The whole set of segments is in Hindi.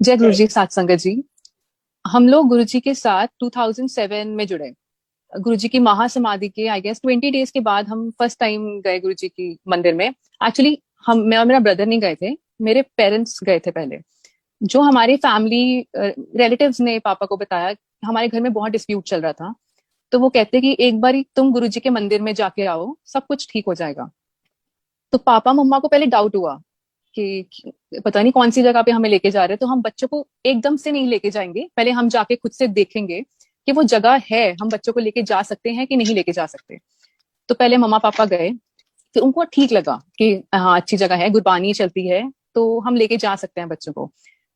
जय गुरु जय। जी, साथ संगत जी। हम लोग गुरु जी के साथ 2007 में जुड़े। गुरु जी की महासमाधि के आई गेस 20 डेज के बाद हम फर्स्ट टाइम गए गुरु जी की मंदिर में। एक्चुअली हम, मैं और मेरा ब्रदर नहीं गए थे, मेरे पेरेंट्स गए थे पहले। जो हमारी फैमिली रिलेटिव्स ने पापा को बताया, हमारे घर में बहुत डिस्प्यूट चल रहा था। तो वो कहते कि एक बार तुम गुरु जी के मंदिर में जाके आओ, सब कुछ ठीक हो जाएगा। तो पापा मम्मा को पहले डाउट हुआ कि पता नहीं कौन सी जगह पे हमें लेके जा रहे हैं। तो हम बच्चों को एकदम से नहीं लेके जाएंगे, पहले हम जाके खुद से देखेंगे कि वो जगह है, हम बच्चों को लेके जा सकते हैं कि नहीं लेके जा सकते। तो पहले मम्मा पापा गए, फिर उनको ठीक लगा कि हाँ अच्छी जगह है, गुरबानी चलती है, तो हम लेके जा सकते हैं बच्चों को।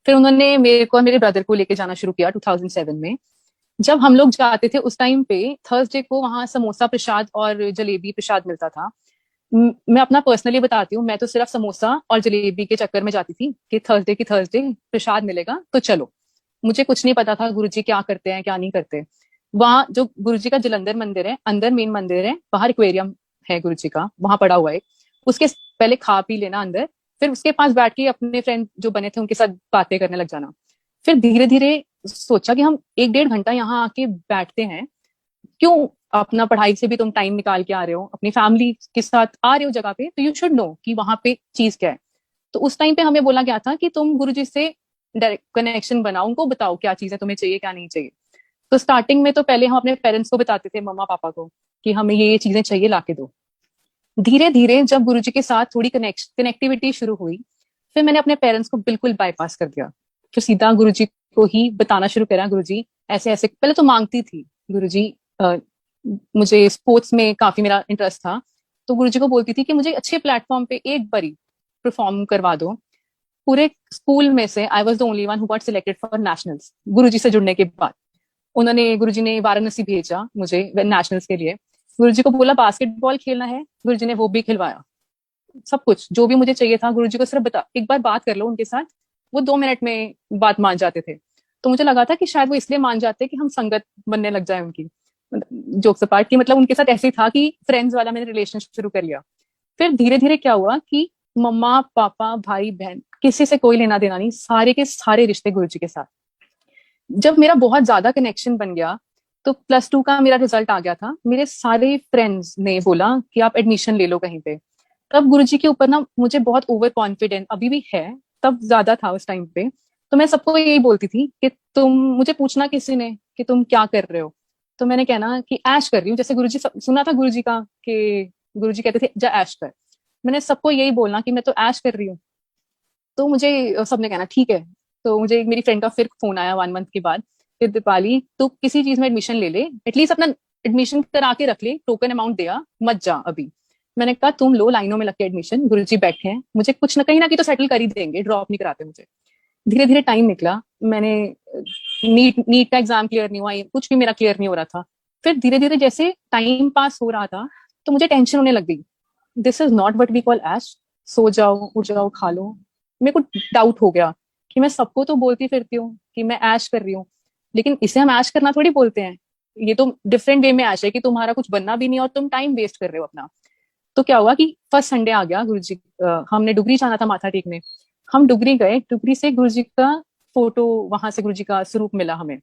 फिर उन्होंने मेरे को और मेरे ब्रदर को लेके जाना शुरू किया 2007 में। जब हम लोग जाते थे उस टाइम पे थर्सडे को वहां समोसा प्रसाद और जलेबी प्रसाद मिलता था। मैं अपना पर्सनली बताती हूँ, मैं तो सिर्फ समोसा और जलेबी के चक्कर में जाती थी कि थर्सडे की थर्सडे प्रसाद मिलेगा तो चलो। मुझे कुछ नहीं पता था गुरुजी क्या करते हैं क्या नहीं करते। वहां जो गुरुजी का जलंधर मंदिर है, अंदर मेन मंदिर है, बाहर एक्वेरियम है गुरुजी का, वहां पड़ा हुआ है। उसके पहले खा पी लेना अंदर, फिर उसके पास बैठ के अपने फ्रेंड जो बने थे उनके साथ बातें करने लग जाना। फिर धीरे धीरे सोचा कि हम 1-1.5 घंटा यहाँ आके बैठते हैं, क्यों? अपना पढ़ाई से भी तुम टाइम निकाल के आ रहे हो, अपनी फैमिली के साथ आ रहे हो जगह पे, तो यू शुड नो कि वहां पे चीज क्या है। तो उस टाइम पे हमें बोला गया था कि तुम गुरुजी से डायरेक्ट कनेक्शन बनाओ, उनको बताओ क्या चीज है तुम्हें चाहिए क्या नहीं चाहिए। तो स्टार्टिंग में तो पहले हम अपने पेरेंट्स को बताते थे, मम्मा पापा को, कि हमें ये चीजें चाहिए ला के दो। धीरे धीरे जब गुरुजी के साथ थोड़ी कनेक्टिविटी शुरू हुई, फिर मैंने अपने पेरेंट्स को बिल्कुल बाईपास कर दिया। फिर सीधा गुरुजी को ही बताना शुरू करा, गुरुजी ऐसे ऐसे। पहले तो मांगती थी गुरुजी, मुझे स्पोर्ट्स में काफी मेरा इंटरेस्ट था, तो गुरुजी को बोलती थी कि मुझे अच्छे प्लेटफॉर्म पे एक बारी परफॉर्म करवा दो। पूरे स्कूल में से I was the only one who got selected for nationals Guruji से जुड़ने के बाद। गुरुजी ने वाराणसी भेजा मुझे नेशनल्स के लिए। गुरुजी को बोला बास्केटबॉल खेलना है, गुरुजी ने वो भी खिलवाया। सब कुछ जो भी मुझे चाहिए था गुरुजी को सिर्फ बता, एक बार बात कर लो उनके साथ, वो 2 मिनट में बात मान जाते थे। तो मुझे लगा था कि शायद वो इसलिए मान जाते कि हम संगत बनने लग जाए उनकी। जोक्स अपार्ट की, मतलब उनके साथ ऐसे ही था कि फ्रेंड्स वाला मैंने रिलेशन शुरू कर लिया। फिर धीरे धीरे क्या हुआ कि मम्मा पापा भाई बहन किसी से कोई लेना देना नहीं, सारे के सारे रिश्ते गुरुजी के साथ। जब मेरा बहुत ज्यादा कनेक्शन बन गया, तो +2 का मेरा रिजल्ट आ गया था, मेरे सारे फ्रेंड्स ने बोला कि आप एडमिशन ले लो कहीं पे। तब गुरुजी के ऊपर ना मुझे बहुत ओवर कॉन्फिडेंट अभी भी है, तब ज्यादा था उस टाइम पे। तो मैं सबको यही बोलती थी कि तुम मुझे पूछना किसी ने कि तुम क्या कर रहे हो, तो मैंने कहना कि ऐश कर रही हूँ। जैसे गुरुजी, सुना था गुरुजी का कि गुरुजी कहते थे जा ऐश कर, मैंने सबको यही बोलना कि मैं तो ऐश कर रही हूँ। तो मुझे सबने कहना ठीक है। तो मुझे मेरी फ्रेंड का फिर फोन आया 1 मंथ के बाद, फिर दीपाली तू किसी चीज में एडमिशन ले ले, एटलीस्ट अपना एडमिशन करा के रख ले, टोकन अमाउंट दिया मत जा अभी। मैंने कहा तुम लो लाइनों में लग के एडमिशन, गुरुजी बैठे हैं, मुझे कुछ न कहीं ना कहीं तो सेटल कर ही देंगे, ड्रॉप नहीं कराते मुझे। धीरे धीरे टाइम निकला, मैंने नीट नीट का एग्जाम क्लियर नहीं हुआ, कुछ भी मेरा क्लियर नहीं हो रहा था। फिर धीरे धीरे जैसे टाइम पास हो रहा था, तो मुझे टेंशन होने लग गई। This is not what we call ash, सो जाओ उठ जाओ खा लो। मेरे को डाउट हो गया कि मैं सबको तो बोलती फिरती हूँ कि मैं ऐश कर रही हूँ, लेकिन इसे हम ऐश करना थोड़ी बोलते हैं। ये तो डिफरेंट वे में ऐश है कि तुम्हारा कुछ बनना भी नहीं और तुम टाइम वेस्ट कर रहे हो अपना। तो क्या हुआ कि फर्स्ट संडे आ गया, गुरुजी हमने डुगरी जाना था माथा टेकने। हम डुगरी गए, डुगरी से गुरुजी का फोटो, वहां से गुरुजी का स्वरूप मिला हमें।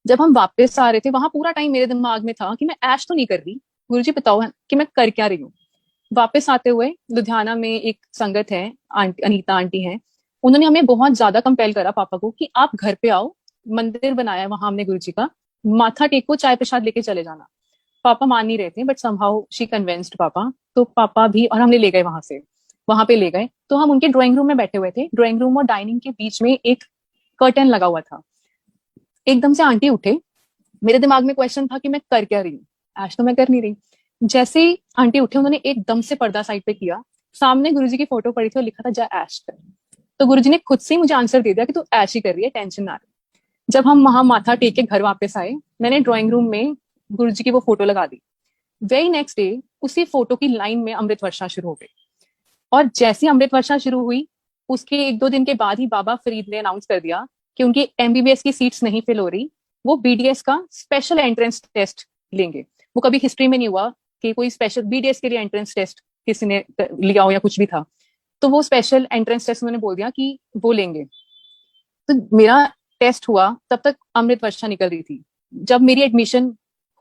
जब हम वापस आ रहे थे, वहां पूरा टाइम मेरे दिमाग में था कि मैं ऐश तो नहीं कर रही, गुरुजी बताओ कि मैं कर क्या रही हूँ। वापस आते हुए लुधियाना में एक संगत है, आंटी अनीता आंटी हैं, उन्होंने हमें बहुत ज्यादा कंपेल करा पापा को कि आप घर पे आओ, मंदिर बनाया है वहां हमने गुरुजी का, माथा टेको, चाय प्रसाद लेके चले जाना। पापा मान नहीं रहे थे, बट समहाउ शी कन्विंस्ड पापा। तो पापा भी और हमने ले गए वहां से, वहां पे ले गए। तो हम उनके ड्राइंग रूम में बैठे हुए थे, ड्राइंग रूम और डाइनिंग के बीच में एक कर्टन लगा हुआ था। एकदम से आंटी उठे, मेरे दिमाग में क्वेश्चन था कि मैं कर क्या रही हूँ, ऐश तो मैं कर नहीं रही। जैसे ही आंटी उठे, उन्होंने एकदम से पर्दा साइड पे किया, सामने गुरुजी की फोटो पड़ी थी और लिखा था जा ऐश कर। तो गुरुजी ने खुद से ही मुझे आंसर दे दिया कि तू ऐश ही कर रही है, टेंशन ना ले। जब हम वहां माथा टेक के घर वापस आए, मैंने ड्राइंग रूम में गुरुजी की वो फोटो लगा दी। वेरी नेक्स्ट डे उसी फोटो की लाइन में अमृत वर्षा शुरू हो गई। और जैसी अमृत वर्षा शुरू हुई, उसके 1-2 दिन के बाद ही बाबा फरीद ने अनाउंस कर दिया कि उनकी एमबीबीएस की सीट्स नहीं फिल हो रही, वो बीडीएस का स्पेशल एंट्रेंस टेस्ट लेंगे। वो कभी हिस्ट्री में नहीं हुआ कि कोई स्पेशल बीडीएस के लिए एंट्रेंस टेस्ट किसी ने लिया हो या कुछ भी था। तो वो स्पेशल एंट्रेंस टेस्ट उन्होंने बोल दिया कि वो लेंगे। तो तो मेरा टेस्ट हुआ तब तक अमृत वर्षा निकल रही थी। जब मेरी एडमिशन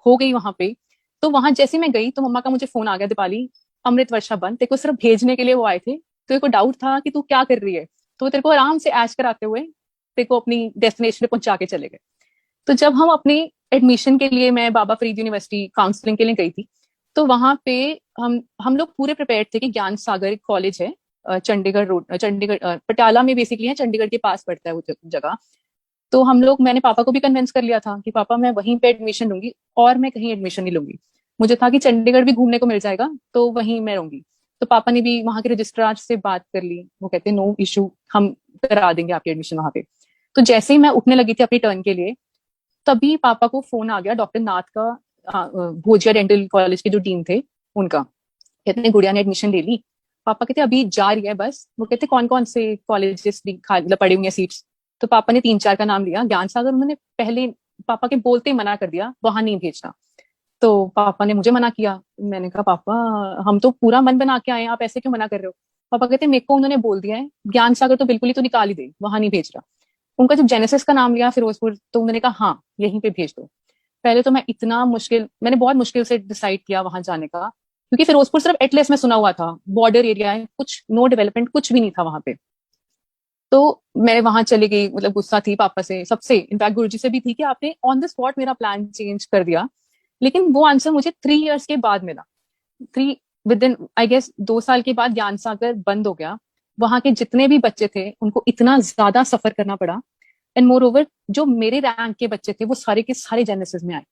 हो गई वहां पे, तो वहां जैसे मैं गई तो मम्मा का मुझे फोन आ गया, दीपाली अमृत वर्षा बंद, तेरे को सिर्फ भेजने के लिए वो आए थे, तेरे को डाउट था कि तू क्या कर रही है, तो वो तेरे को आराम से ऐश कराते हुए तेरे को अपनी डेस्टिनेशन पे पहुंचा के चले गए। तो जब हम अपनी एडमिशन के लिए, मैं बाबा फरीद यूनिवर्सिटी काउंसलिंग के लिए गई थी, तो वहां पे हम लोग पूरे प्रिपेयर थे कि ज्ञान सागर कॉलेज है, चंडीगढ़ रोड, चंडीगढ़ पटियाला में बेसिकली है, चंडीगढ़ के पास पड़ता है वो जगह। तो हम लोग, मैंने पापा को भी कन्विंस कर लिया था कि पापा मैं वहीं पे एडमिशन लूंगी और मैं कहीं एडमिशन नहीं लूंगी। मुझे था कि चंडीगढ़ भी घूमने को मिल जाएगा तो वहीं मैं रहूंगी। तो पापा ने भी वहां के रजिस्ट्रार से बात कर ली, वो कहते नो इशू, हम करा देंगे आपकी एडमिशन वहां पे। तो जैसे ही मैं उठने लगी थी अपनी टर्न के लिए, तभी पापा को फोन आ गया डॉक्टर नाथ का, भोजिया डेंटल कॉलेज के जो डीन थे उनका। कहते हैं गुड़िया ने एडमिशन ले ली। पापा कहते अभी जा रही है बस। वो कहते कौन कौन से कॉलेजेस खाली पड़े हुए हैं सीट्स। तो पापा ने 3-4 का नाम लिया। ज्ञान सागर उन्होंने पहले पापा के बोलते ही मना कर दिया, वहां नहीं भेजना। तो पापा ने मुझे मना किया। मैंने कहा पापा हम तो पूरा मन बना के आए हैं, आप ऐसे क्यों मना कर रहे हो। पापा कहते मेरे को उन्होंने बोल दिया है ज्ञान सागर तो बिल्कुल ही तो निकाल ही दे, वहां नहीं भेज रहा। उनका जब जेनेसिस का नाम लिया फिरोजपुर, तो उन्होंने कहा हाँ यहीं पे भेज दो। पहले तो मैंने बहुत मुश्किल से डिसाइड किया वहां जाने का, क्योंकि फिरोजपुर सिर्फ एटलस में सुना हुआ था, बॉर्डर एरिया है, कुछ नो डेवलपमेंट कुछ भी नहीं था वहां पे। तो मैं वहां चली गई, मतलब गुस्सा थी पापा से, सबसे, इनफैक्ट गुरुजी से भी थी कि आपने ऑन द स्पॉट मेरा प्लान चेंज कर दिया। लेकिन वो आंसर मुझे 3 इयर्स के बाद मिला। Three within I guess 2 साल के बाद ज्ञान सागर बंद हो गया। वहां के जितने भी बच्चे थे उनको इतना ज्यादा सफर करना पड़ा। एंड मोर ओवर जो मेरे रैंक के बच्चे थे वो सारे के सारे जेनेसिस में आए।